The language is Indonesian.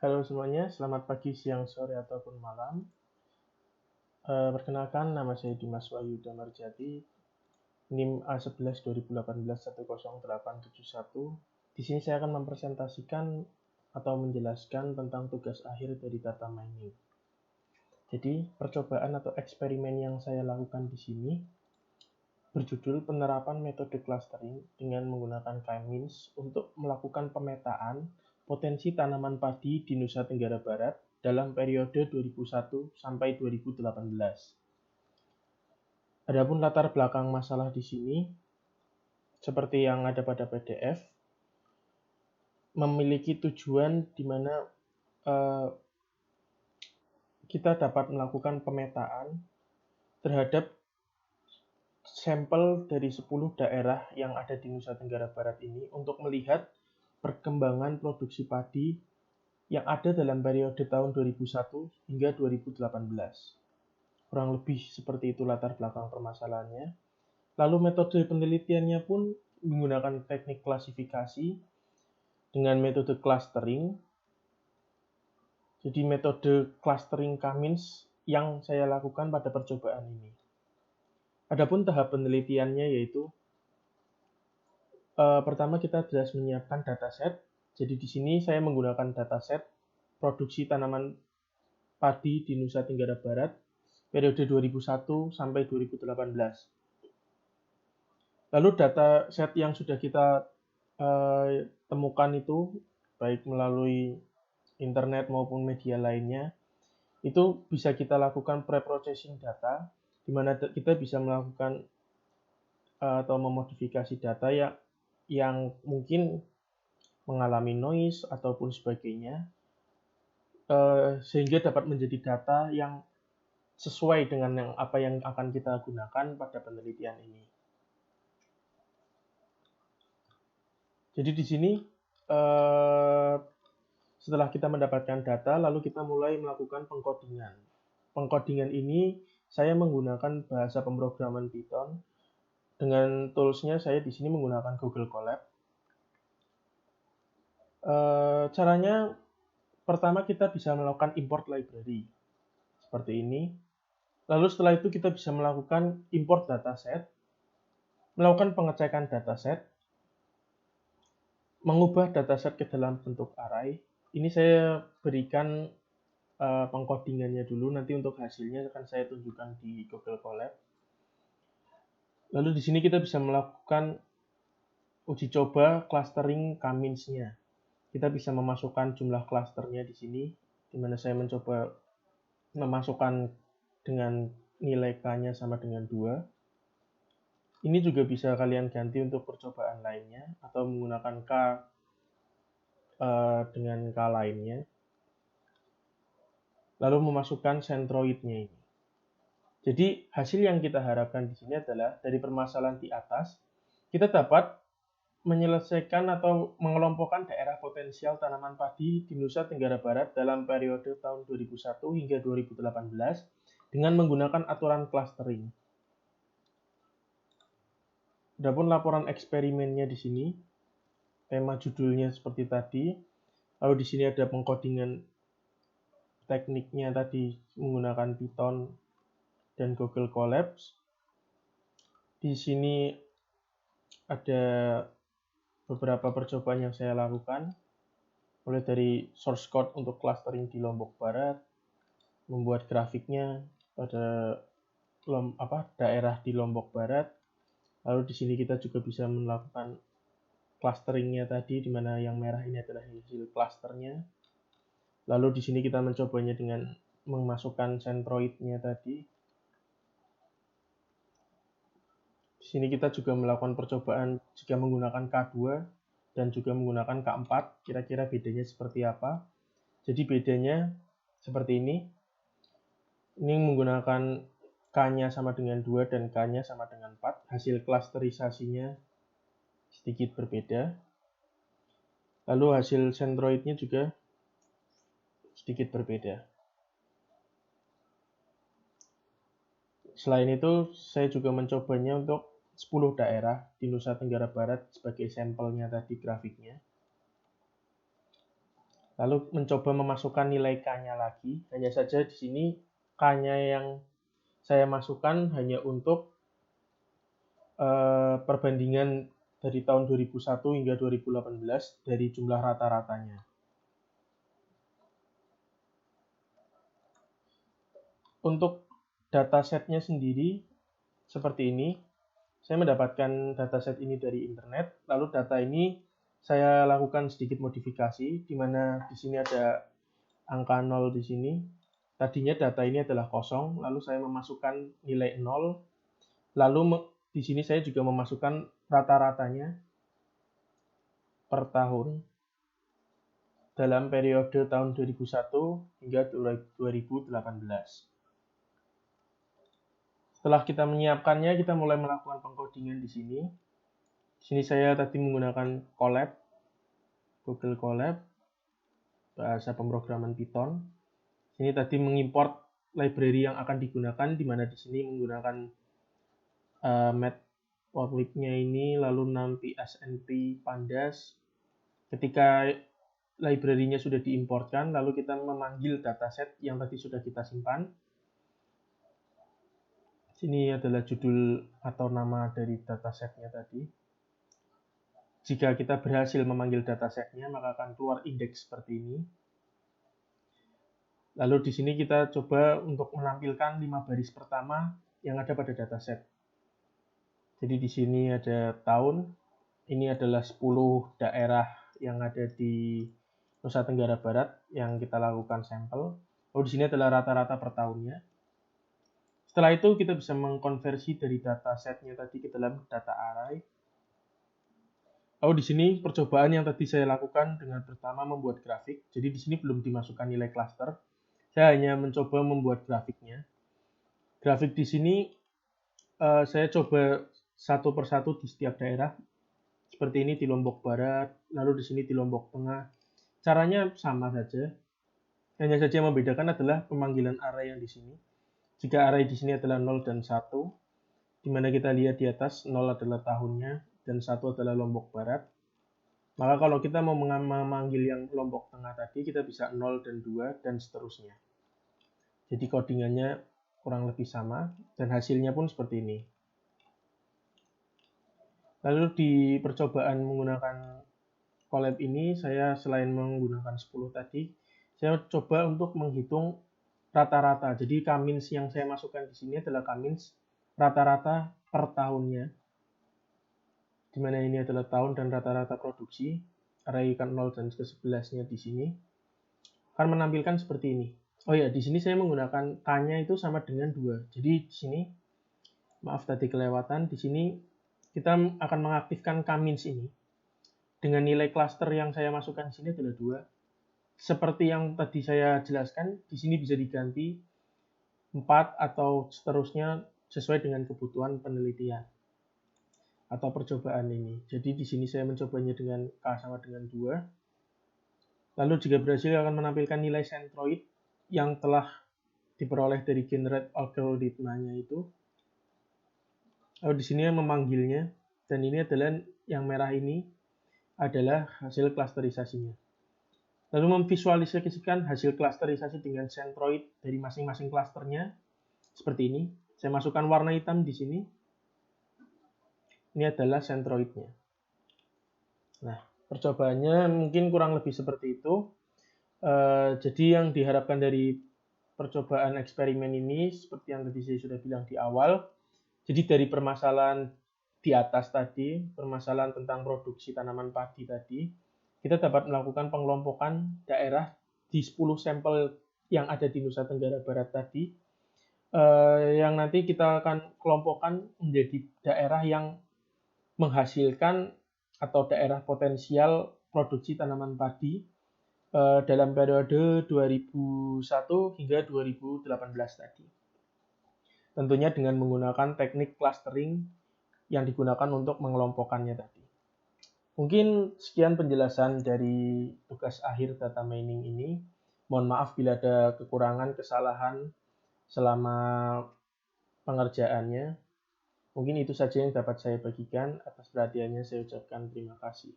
Halo semuanya, selamat pagi, siang, sore, ataupun malam. Perkenalkan, nama saya Dimas Wahyu Damarjati, NIM A11 2018 10871. Di sini saya akan mempresentasikan atau menjelaskan tentang tugas akhir dari data mining. Jadi, percobaan atau eksperimen yang saya lakukan di sini berjudul penerapan metode clustering dengan menggunakan K-means untuk melakukan pemetaan potensi tanaman padi di Nusa Tenggara Barat dalam periode 2001 sampai 2018. Adapun latar belakang masalah di sini, seperti yang ada pada PDF, memiliki tujuan di mana kita dapat melakukan pemetaan terhadap sampel dari 10 daerah yang ada di Nusa Tenggara Barat ini untuk melihat perkembangan produksi padi yang ada dalam periode tahun 2001 hingga 2018. Kurang lebih seperti itu latar belakang permasalahannya. Lalu metode penelitiannya pun menggunakan teknik klasifikasi dengan metode clustering. Jadi metode clustering K-means yang saya lakukan pada percobaan ini. Adapun tahap penelitiannya yaitu pertama kita jelas menyiapkan dataset. Jadi di sini saya menggunakan dataset produksi tanaman padi di Nusa Tenggara Barat periode 2001 sampai 2018. Lalu dataset yang sudah kita temukan itu baik melalui internet maupun media lainnya itu bisa kita lakukan pre-processing data di mana kita bisa melakukan atau memodifikasi data yang mungkin mengalami noise ataupun sebagainya sehingga dapat menjadi data yang sesuai dengan apa yang akan kita gunakan pada penelitian ini. Jadi di sini setelah kita mendapatkan data, lalu kita mulai melakukan pengkodingan. Pengkodingan ini saya menggunakan bahasa pemrograman Python. Dengan toolsnya saya di sini menggunakan Google Colab. Caranya pertama kita bisa melakukan import library seperti ini. Lalu setelah itu kita bisa melakukan import dataset, melakukan pengecekan dataset, mengubah dataset ke dalam bentuk array. Ini saya berikan pengkodingannya dulu, nanti untuk hasilnya akan saya tunjukkan di Google Colab. Lalu di sini kita bisa melakukan uji coba clustering K-means-nya. Kita bisa memasukkan jumlah klasternya di sini, di mana saya mencoba memasukkan dengan nilai K-nya sama dengan 2. Ini juga bisa kalian ganti untuk percobaan lainnya, atau menggunakan K dengan K lainnya. Lalu memasukkan centroid-nya ini. Jadi hasil yang kita harapkan di sini adalah dari permasalahan di atas, kita dapat menyelesaikan atau mengelompokkan daerah potensial tanaman padi di Nusa Tenggara Barat dalam periode tahun 2001 hingga 2018 dengan menggunakan aturan clustering. Adapun laporan eksperimennya di sini, tema judulnya seperti tadi. Lalu di sini ada pengkodingan tekniknya tadi menggunakan Python dan Google Colabs. Di sini ada beberapa percobaan yang saya lakukan, mulai dari source code untuk clustering di Lombok Barat, membuat grafiknya pada daerah di Lombok Barat. Lalu di sini kita juga bisa melakukan clusteringnya tadi, di mana yang merah ini adalah hasil clusternya. Lalu di sini kita mencobanya dengan memasukkan centroid-nya tadi. Di sini kita juga melakukan percobaan jika menggunakan K2 dan juga menggunakan K4, kira-kira bedanya seperti apa. Jadi bedanya seperti ini. Ini menggunakan K-nya sama dengan 2 dan K-nya sama dengan 4. Hasil klasterisasinya sedikit berbeda. Lalu hasil centroid-nya juga sedikit berbeda. Selain itu, saya juga mencobanya untuk 10 daerah di Nusa Tenggara Barat sebagai sampelnya tadi grafiknya. Lalu mencoba memasukkan nilai K-nya lagi. Hanya saja di sini K-nya yang saya masukkan hanya untuk perbandingan dari tahun 2001 hingga 2018 dari jumlah rata-ratanya. Untuk datasetnya sendiri seperti ini. Saya mendapatkan dataset ini dari internet, lalu data ini saya lakukan sedikit modifikasi, di mana di sini ada angka 0 di sini. Tadinya data ini adalah kosong, lalu saya memasukkan nilai 0, lalu di sini saya juga memasukkan rata-ratanya per tahun dalam periode tahun 2001 hingga 2018. Setelah kita menyiapkannya, kita mulai melakukan pengkodingan di sini. Di sini saya tadi menggunakan Colab, Google Colab, bahasa pemrograman Python. Sini tadi mengimport library yang akan digunakan, di mana di sini menggunakan Matplotlib-nya ini, lalu NumPy, SNP, Pandas. Ketika library-nya sudah diimportkan, lalu kita memanggil dataset yang tadi sudah kita simpan. Sini adalah judul atau nama dari datasetnya tadi. Jika kita berhasil memanggil datasetnya, maka akan keluar indeks seperti ini. Lalu di sini kita coba untuk menampilkan 5 baris pertama yang ada pada dataset. Jadi di sini ada tahun, ini adalah 10 daerah yang ada di Nusa Tenggara Barat yang kita lakukan sampel. Lalu di sini adalah rata-rata per tahunnya. Setelah itu kita bisa mengkonversi dari datasetnya tadi ke dalam data array. Lalu di sini percobaan yang tadi saya lakukan dengan pertama membuat grafik. Jadi di sini belum dimasukkan nilai cluster. Saya hanya mencoba membuat grafiknya. Grafik di sini saya coba satu persatu di setiap daerah. Seperti ini di Lombok Barat, lalu di sini di Lombok Tengah. Caranya sama saja. Hanya saja yang membedakan adalah pemanggilan array yang di sini. Jika array di sini adalah 0 dan 1, di mana kita lihat di atas 0 adalah tahunnya dan 1 adalah Lombok Barat. Maka kalau kita mau memanggil yang Lombok Tengah tadi, kita bisa 0 dan 2 dan seterusnya. Jadi codingannya kurang lebih sama dan hasilnya pun seperti ini. Lalu di percobaan menggunakan Colab ini, saya selain menggunakan 10 tadi, saya coba untuk menghitung rata-rata. Jadi K-means yang saya masukkan di sini adalah K-means rata-rata per tahunnya. Di mana ini adalah tahun dan rata-rata produksi. Array kan 0 dan ke-11-nya di sini. Akan menampilkan seperti ini. Oh ya, di sini saya menggunakan K-nya itu sama dengan 2. Jadi di sini, maaf tadi kelewatan, di sini kita akan mengaktifkan K-means ini. Dengan nilai cluster yang saya masukkan di sini adalah 2. Seperti yang tadi saya jelaskan, di sini bisa diganti 4 atau seterusnya sesuai dengan kebutuhan penelitian atau percobaan ini. Jadi di sini saya mencobanya dengan K sama dengan 2. Lalu jika berhasil akan menampilkan nilai centroid yang telah diperoleh dari generate algoritmanya itu. Lalu di sini memanggilnya, dan ini adalah yang merah ini adalah hasil klasterisasinya. Lalu memvisualisasikan hasil klasterisasi dengan centroid dari masing-masing klasternya seperti ini. Saya masukkan warna hitam di sini. Ini adalah centroidnya. Nah, percobaannya mungkin kurang lebih seperti itu. Jadi yang diharapkan dari percobaan eksperimen ini seperti yang tadi saya sudah bilang di awal. Jadi dari permasalahan di atas tadi, permasalahan tentang produksi tanaman padi tadi, kita dapat melakukan pengelompokan daerah di 10 sampel yang ada di Nusa Tenggara Barat tadi, yang nanti kita akan kelompokkan menjadi daerah yang menghasilkan atau daerah potensial produksi tanaman padi dalam periode 2001 hingga 2018 tadi. Tentunya dengan menggunakan teknik clustering yang digunakan untuk mengelompokkannya tadi. Mungkin sekian penjelasan dari tugas akhir data mining ini. Mohon maaf bila ada kekurangan, kesalahan selama pengerjaannya. Mungkin itu saja yang dapat saya bagikan. Atas perhatiannya saya ucapkan terima kasih.